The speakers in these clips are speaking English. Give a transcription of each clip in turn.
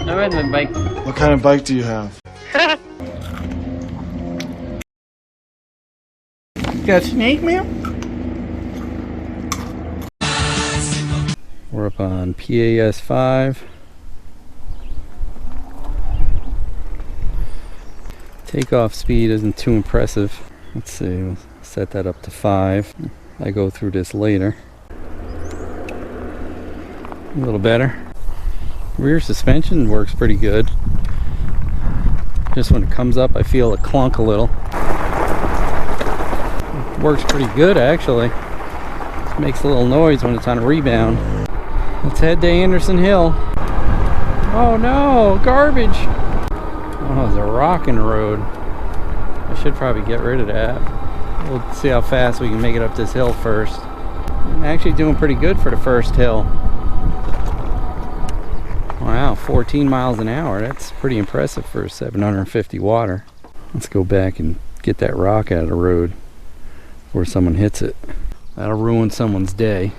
I ride my bike. What kind of bike do you have? You got a snake, man? We're up on PAS 5. Takeoff speed isn't too impressive. Let's see, we'll set that up to 5. I go through this later. A little better. Rear suspension works pretty good. Just when it comes up, I feel it clunk a little. It works pretty good, actually. Just makes a little noise when it's on a rebound. Let's head to Anderson Hill. Oh no, garbage! Oh, there's a rock in the road. I should probably get rid of that. We'll see how fast we can make it up this hill first. I'm actually doing pretty good for the first hill. Wow, 14 miles an hour. That's pretty impressive for a 750 water. Let's go back and get that rock out of the road before someone hits it. That'll ruin someone's day.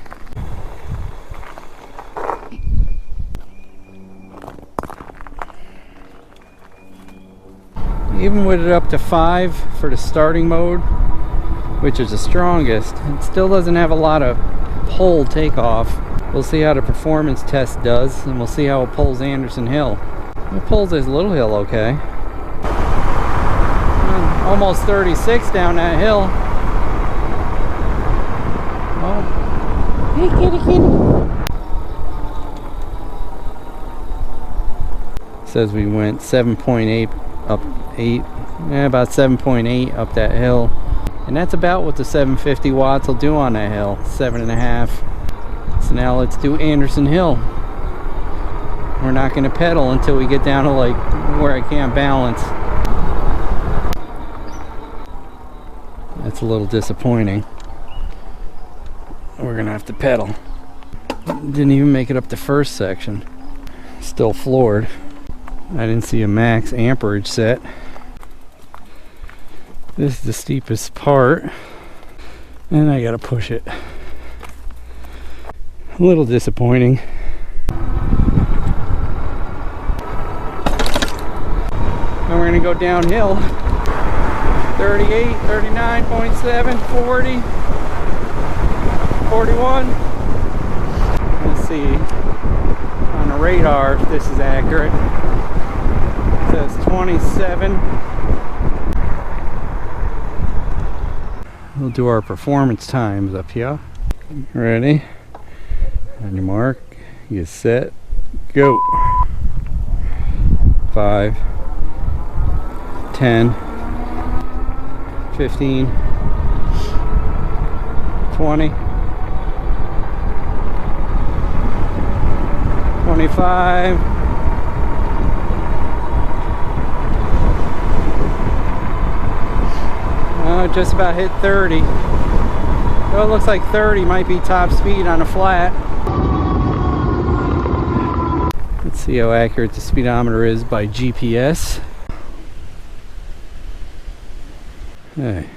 Even with it up to 5 for the starting mode, which is the strongest, it still doesn't have a lot of pole takeoff. We'll see how the performance test does, and we'll see how it pulls Anderson Hill. It pulls this little hill okay. Almost 36 down that hill. Oh. Hey kitty kitty. Says we went 7.8 up 8, about 7.8 up that hill. And that's about what the 750 watts will do on that hill, 7.5. So now let's do Anderson Hill. We're not going to pedal until we get down to like where I can't balance. That's a little disappointing. We're going to have to pedal. Didn't even make it up the first section. Still floored. I didn't see a max amperage set. This is the steepest part, and I gotta push it. A little disappointing. And we're gonna go downhill. 38, 39.7, 40, 41. Let's see on the radar if this is accurate. It says 27. We'll do our performance times up here. Ready? On your mark, get set, go. 5, 10, 15, 20, 25. Just about hit 30. So it looks like 30 might be top speed on a flat. Let's see how accurate the speedometer is by GPS. Hey.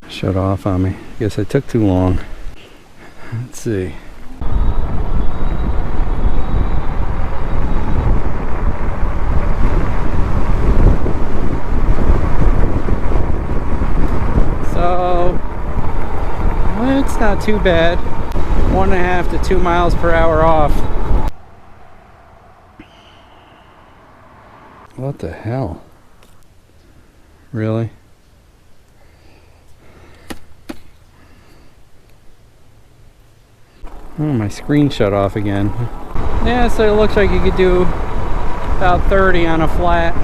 Shut off on me. Guess I took too long. Let's see. It's not too bad. 1.5 to 2 miles per hour off. What the hell? Really? Oh, my screen shut off again. Yeah, so it looks like you could do about 30 on a flat.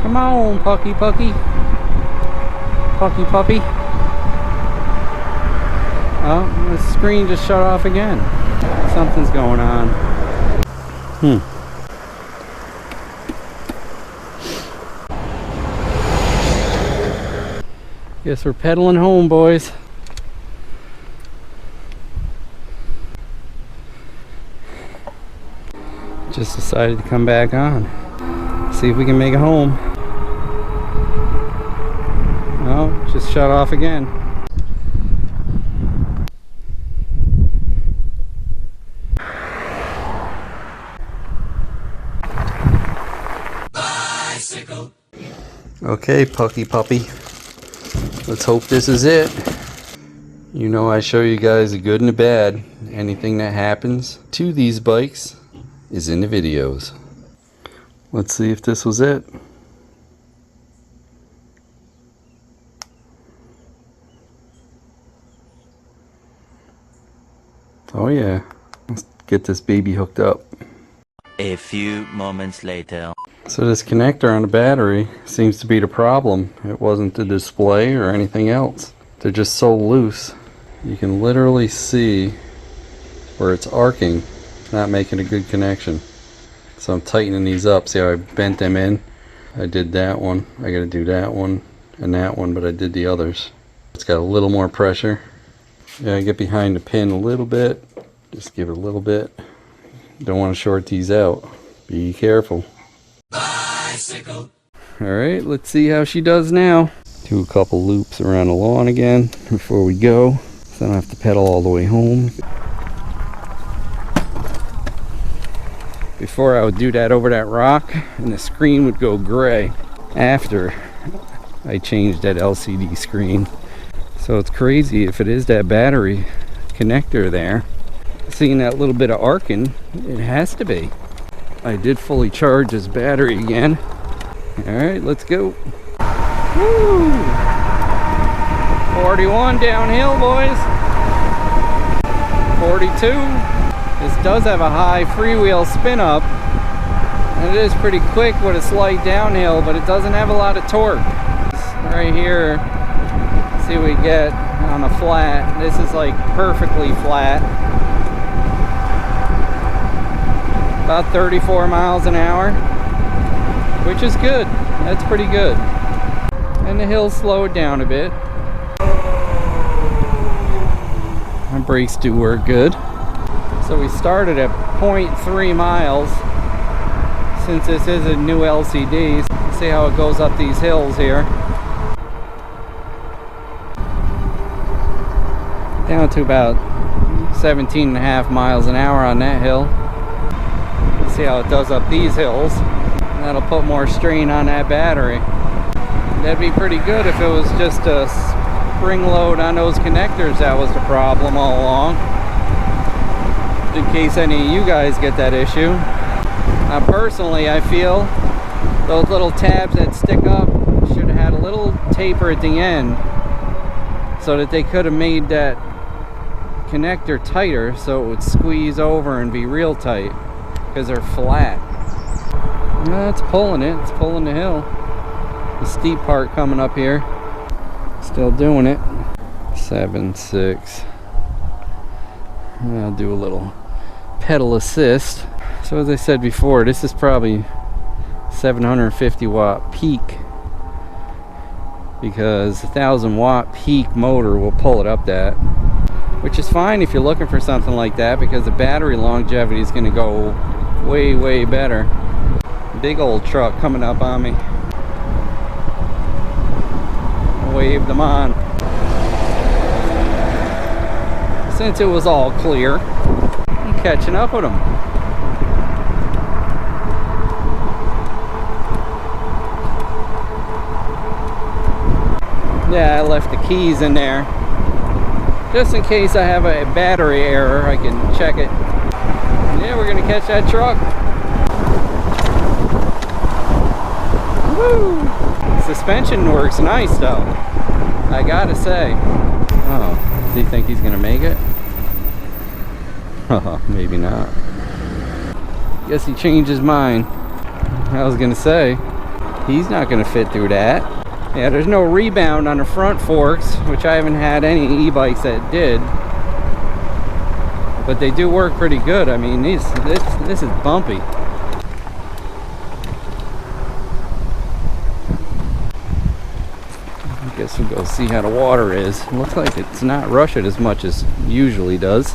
Come on, Pucky Puppy. Pucky Puppy. Oh, the screen just shut off again. Something's going on. Guess we're pedaling home, boys. Just decided to come back on. See if we can make it home. Oh, just shut off again. Okay, Pucky Puppy. Let's hope this is it. You know I show you guys the good and the bad. Anything that happens to these bikes is in the videos. Let's see if this was it. Oh yeah. Let's get this baby hooked up. A few moments later. So this connector on the battery seems to be the problem. It wasn't the display or anything else. They're just so loose. You can literally see where it's arcing, not making a good connection. So I'm tightening these up. See how I bent them in? I did that one. I gotta do that one and that one, but I did the others. It's got a little more pressure. Yeah, I get behind the pin a little bit. Just give it a little bit. Don't want to short these out. Be careful. Bicycle. Alright, let's see how she does now. Do a couple loops around the lawn again before we go, so I don't have to pedal all the way home. Before I would do that over that rock and the screen would go gray after I changed that LCD screen. So it's crazy if it is that battery connector there. Seeing that little bit of arcing, it has to be. I did fully charge this battery again. Alright, let's go. Woo! 41 downhill, boys. 42. This does have a high freewheel spin up. And it is pretty quick with a slight downhill, but it doesn't have a lot of torque. Right here, see what we get on a flat. This is like perfectly flat. About 34 miles an hour, which is good. That's pretty good. And the hill slowed down a bit. My brakes do work good. So we started at 0.3 miles. Since this is a new LCD, let's see how it goes up these hills here. Down to about 17.5 miles an hour on that hill. See how it does up these hills. And that'll put more strain on that battery. That'd be pretty good if it was just a spring load on those connectors that was the problem all along. In case any of you guys get that issue. Personally, I feel those little tabs that stick up should have had a little taper at the end so that they could have made that connector tighter so it would squeeze over and be real tight. Because they're flat. It's pulling it. It's pulling the hill. The steep part coming up here. Still doing it. 7, 6. I'll do a little pedal assist. So as I said before, this is probably 750 watt peak. Because a 1000 watt peak motor will pull it up that. Which is fine if you're looking for something like that, because the battery longevity is going to go way better. Big old truck coming up on me. Waved them on. Since it was all clear, I'm catching up with them. Yeah, I left the keys in there. Just in case I have a battery error, I can check it. Yeah, we're gonna catch that truck. Woo! Suspension works nice though, I gotta say. Oh, does he think he's gonna make it? Maybe not. Guess he changed his mind. I was gonna say, he's not gonna fit through that. Yeah, there's no rebound on the front forks, which I haven't had any e-bikes that did. But they do work pretty good. I mean, this is bumpy. I guess we'll go see how the water is. It looks like it's not rushing as much as it usually does.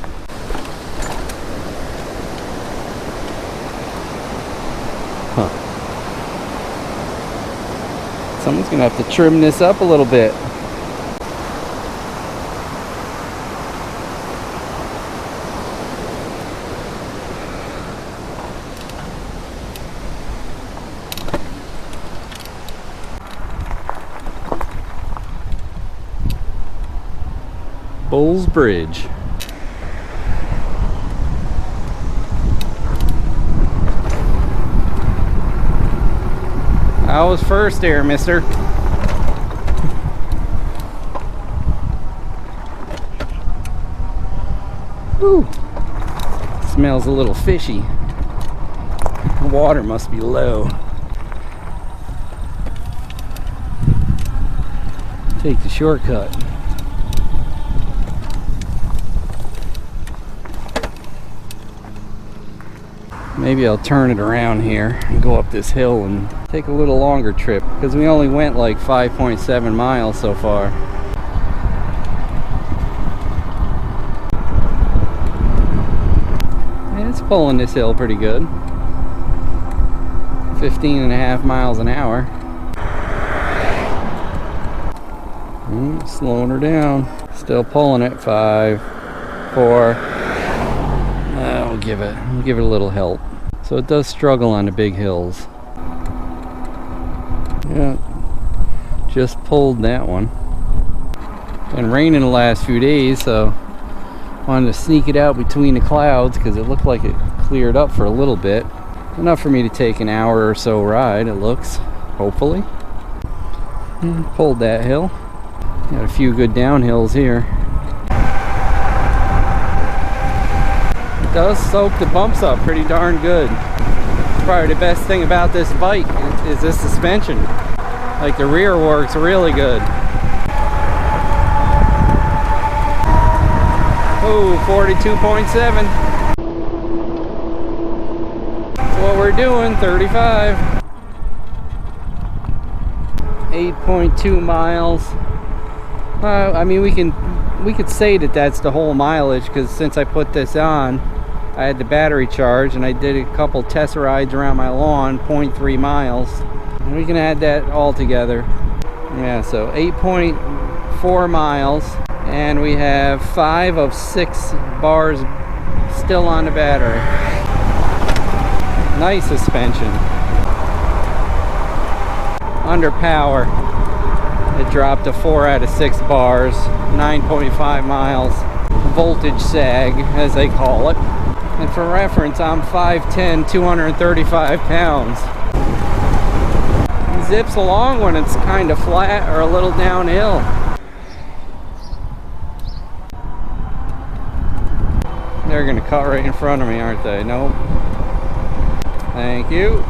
Huh. Someone's gonna have to trim this up a little bit. Bulls Bridge. I was first there, mister. Whew. Smells a little fishy. The water must be low. Take the shortcut. Maybe I'll turn it around here and go up this hill and take a little longer trip, because we only went like 5.7 miles so far. And it's pulling this hill pretty good. 15.5 miles an hour. Slowing her down. Still pulling it. 5, 4. We'll give it a little help. So it does struggle on the big hills. Yeah, just pulled that one. Been raining the last few days, so wanted to sneak it out between the clouds because it looked like it cleared up for a little bit. Enough for me to take an hour or so ride, it looks, hopefully. Pulled that hill. Got a few good downhills here. It does soak the bumps up pretty darn good. Probably the best thing about this bike is this suspension. Like, the rear works really good. Oh, 42.7. That's what we're doing, 35. 8.2 miles. I mean, we could say that that's the whole mileage, because since I put this on, I had the battery charged and I did a couple test rides around my lawn, 0.3 miles. And we can add that all together. Yeah, so 8.4 miles, and we have 5 of 6 bars still on the battery. Nice suspension. Under power. It dropped to 4 out of 6 bars, 9.5 miles. Voltage sag, as they call it. And for reference, I'm 5'10", 235 pounds. It zips along when it's kind of flat or a little downhill. They're gonna cut right in front of me, aren't they? Nope. Thank you.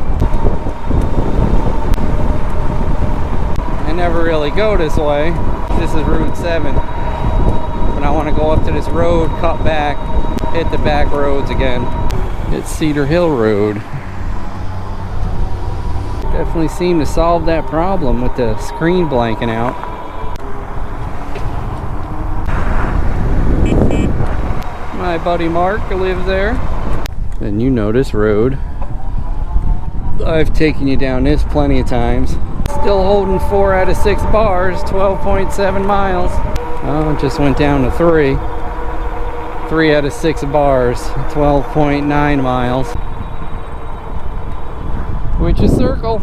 I never really go this way. This is Route 7. When I want to go up to this road, cut back, hit the back roads again. It's Cedar Hill Road. Definitely seemed to solve that problem with the screen blanking out. My buddy Mark lives there. And you know this road. I've taken you down this plenty of times. Still holding 4 out of 6 bars, 12.7 miles. Oh, it just went down to 3. 3 out of 6 bars, 12.9 miles. Which is circle.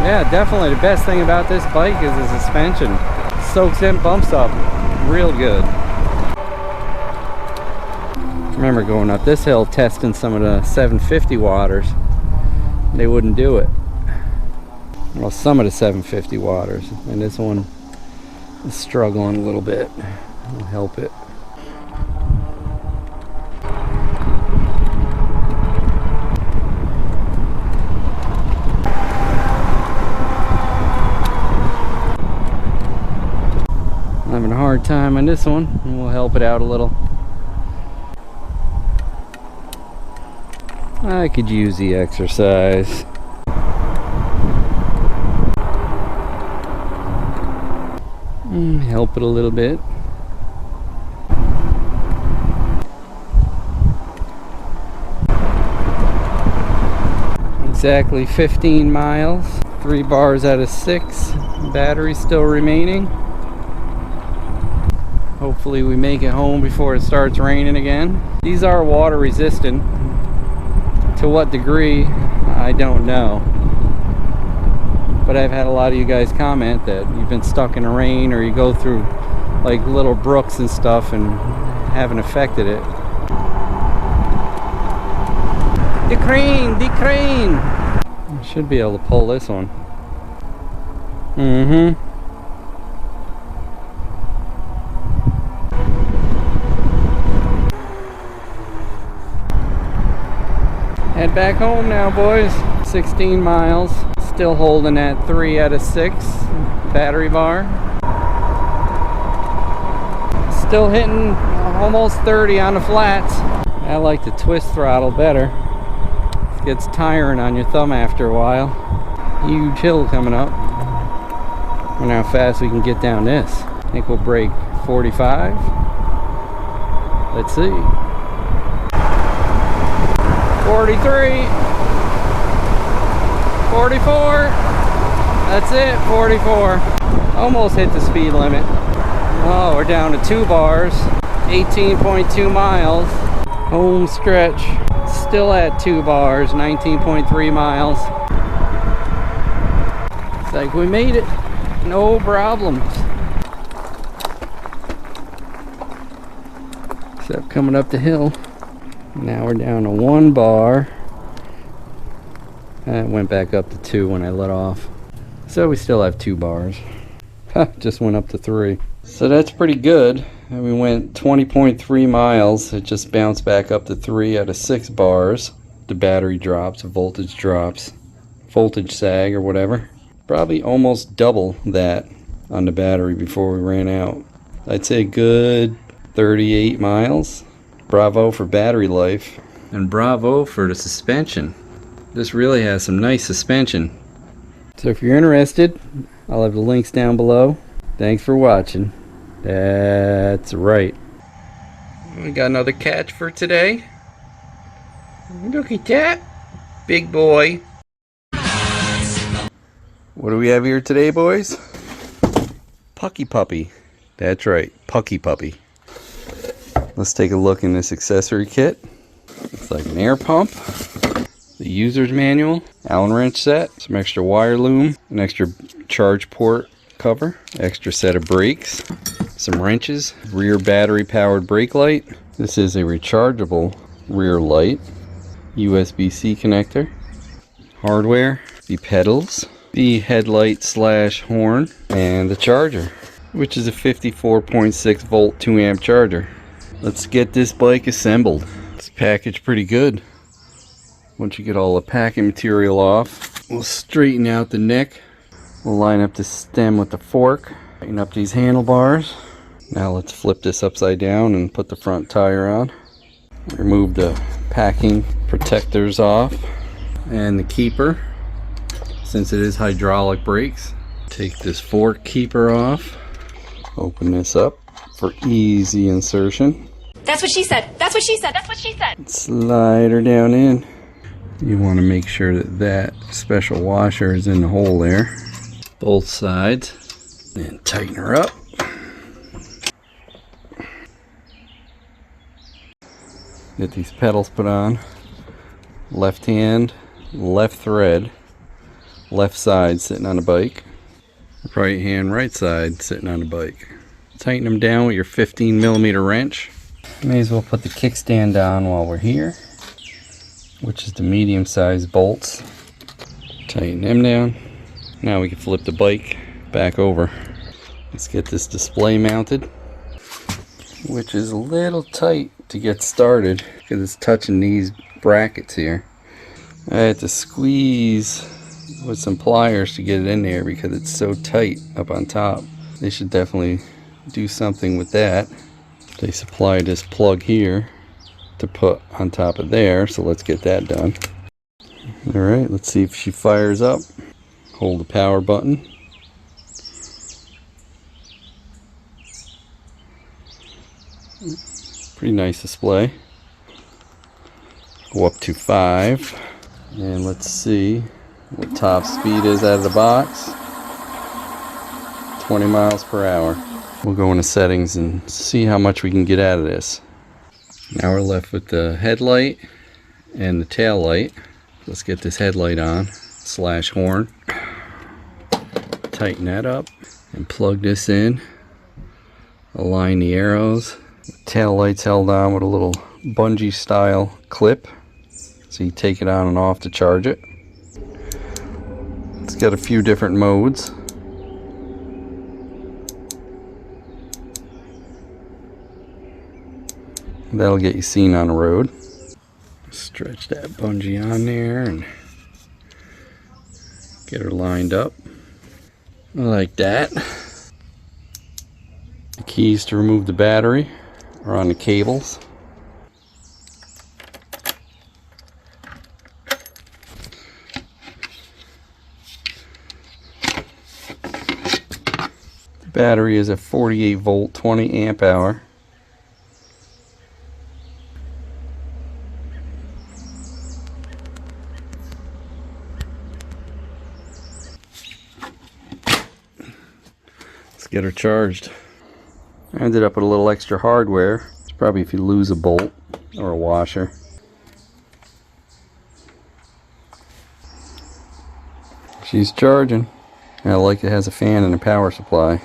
Yeah, definitely the best thing about this bike is the suspension. Soaks them bumps up real good. I remember going up this hill testing some of the 750 waters. They wouldn't do it. Well, some of the 750 waters, and this one is struggling a little bit. I'll help it. I'm having a hard time on this one, and we'll help it out a little. I could use the exercise. Help it a little bit. Exactly 15 miles, 3 bars out of 6. Battery still remaining. Hopefully we make it home before it starts raining again. These are water resistant. To what degree, I don't know. But I've had a lot of you guys comment that you've been stuck in the rain, or you go through like little brooks and stuff and haven't affected it. The crane! The crane! I should be able to pull this one. Head back home now, boys. 16 miles. Still holding at 3 out of 6 battery bar. Still hitting almost 30 on the flats. I like the twist throttle better. It gets tiring on your thumb after a while. Huge hill coming up. I wonder how fast we can get down this. I think we'll break 45. Let's see. 43. 44. That's it, 44. Almost hit the speed limit. Oh, we're down to 2 bars. 18.2 miles. Home stretch. Still at 2 bars. 19.3 miles. It's like we made it. No problems. Except coming up the hill. Now we're down to 1 bar. It went back up to 2 when I let off. So we still have 2 bars. Just went up to 3. So that's pretty good. And we went 20.3 miles. It just bounced back up to 3 out of 6 bars. The battery drops, the voltage drops, voltage sag or whatever. Probably almost double that on the battery before we ran out. I'd say a good 38 miles. Bravo for battery life. And bravo for the suspension. This really has some nice suspension. So if you're interested, I'll have the links down below. Thanks for watching. That's right. We got another catch for today. Look at that. Big boy. What do we have here today, boys? PUCKIPUPPY. That's right, PUCKIPUPPY. Let's take a look in this accessory kit. It's like an air pump, the user's manual, Allen wrench set, some extra wire loom, an extra charge port cover, extra set of brakes, some wrenches, rear battery powered brake light. This is a rechargeable rear light, USB-C connector, hardware, the pedals, the headlight / horn, and the charger, which is a 54.6 volt 2 amp charger. Let's get this bike assembled. It's packaged pretty good. Once you get all the packing material off, we'll straighten out the neck. We'll line up the stem with the fork, tighten up these handlebars. Now let's flip this upside down and put the front tire on. Remove the packing protectors off and the keeper. Since it is hydraulic brakes, take this fork keeper off. Open this up for easy insertion. That's what she said. That's what she said. That's what she said. Slide her down in. You want to make sure that that special washer is in the hole there. Both sides. And tighten her up. Get these pedals put on. Left hand, left thread. Left side sitting on the bike. Right hand, right side sitting on the bike. Tighten them down with your 15mm wrench. May as well put the kickstand on while we're here, which is the medium sized bolts. Tighten them down. Now we can flip the bike back over. Let's get this display mounted, which is a little tight to get started because it's touching these brackets here. I had to squeeze with some pliers to get it in there because it's so tight up on top. They should definitely do something with that. They supply this plug here to put on top of there, so let's get that done. Alright, let's see if she fires up. Hold the power button. Pretty nice display. Go up to 5 and let's see what top speed is out of the box. 20 miles per hour. We'll go into settings and see how much we can get out of this. Now we're left with the headlight and the tail light. Let's get this headlight on / horn. Tighten that up and plug this in. Align the arrows. The tail light's held on with a little bungee style clip, so you take it on and off to charge it. It's got a few different modes. That'll get you seen on the road. Stretch that bungee on there and get her lined up like that. The keys to remove the battery are on the cables. The battery is a 48 volt 20 amp hour. Get her charged. I ended up with a little extra hardware. It's probably if you lose a bolt or a washer. She's charging. I like it has a fan and a power supply.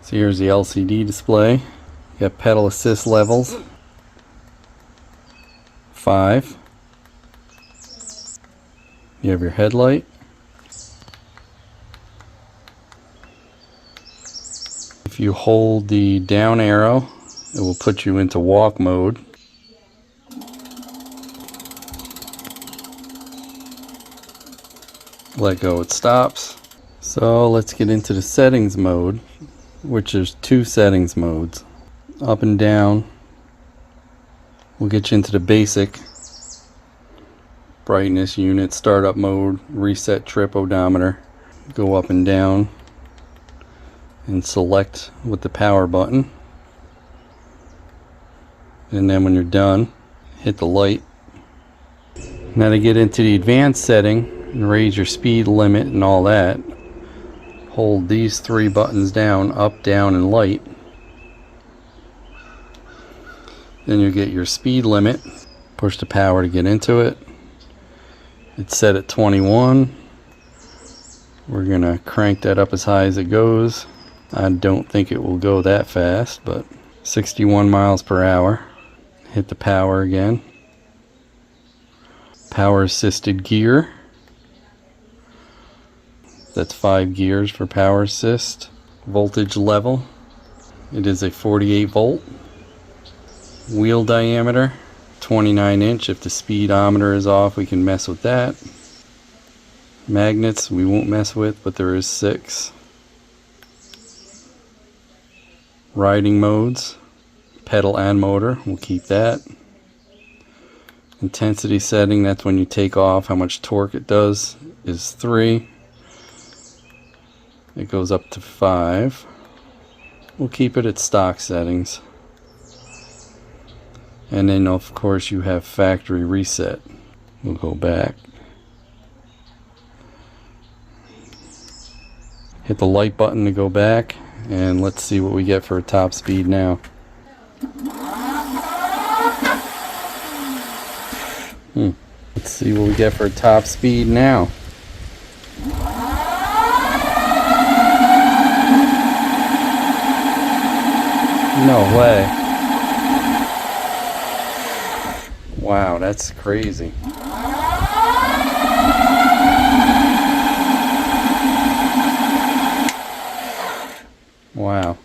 So here's the LCD display. You got pedal assist levels. 5. You have your headlight. If you hold the down arrow, it will put you into walk mode. Let go, it stops. So let's get into the settings mode, which is 2 settings modes. Up and down will get you into the basic. Brightness unit, startup mode, reset trip odometer. Go up and down and select with the power button, and then when you're done, hit the light. Now to get into the advanced setting and raise your speed limit and all that, hold these 3 buttons down, up, down, and light. Then you get your speed limit. Push the power to get into it. It's set at 21. We're gonna crank that up as high as it goes. I don't think it will go that fast, but 61 miles per hour. Hit the power again. Power assisted gear. That's 5 gears for power assist. Voltage level. It is a 48 volt. Wheel diameter, 29 inch. If the speedometer is off, we can mess with that. Magnets we won't mess with, but there is 6. Riding modes, pedal and motor, we'll keep that. Intensity setting, that's when you take off, how much torque it does, is 3. It goes up to 5. We'll keep it at stock settings. And then of course you have factory reset. We'll go back. Hit the light button to go back. And let's see what we get for a top speed now. Let's see what we get for a top speed now. No way. Wow, that's crazy. Wow.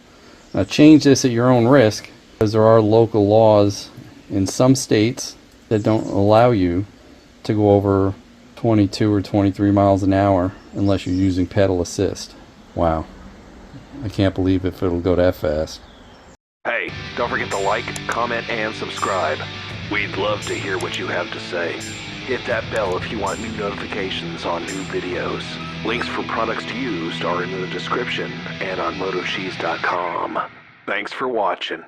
Now change this at your own risk, because there are local laws in some states that don't allow you to go over 22 or 23 miles an hour unless you're using pedal assist. Wow. I can't believe if it'll go that fast. Hey, don't forget to like, comment, and subscribe. We'd love to hear what you have to say. Hit that bell if you want new notifications on new videos. Links for products used are in the description and on MotoCheez.com. Thanks for watching.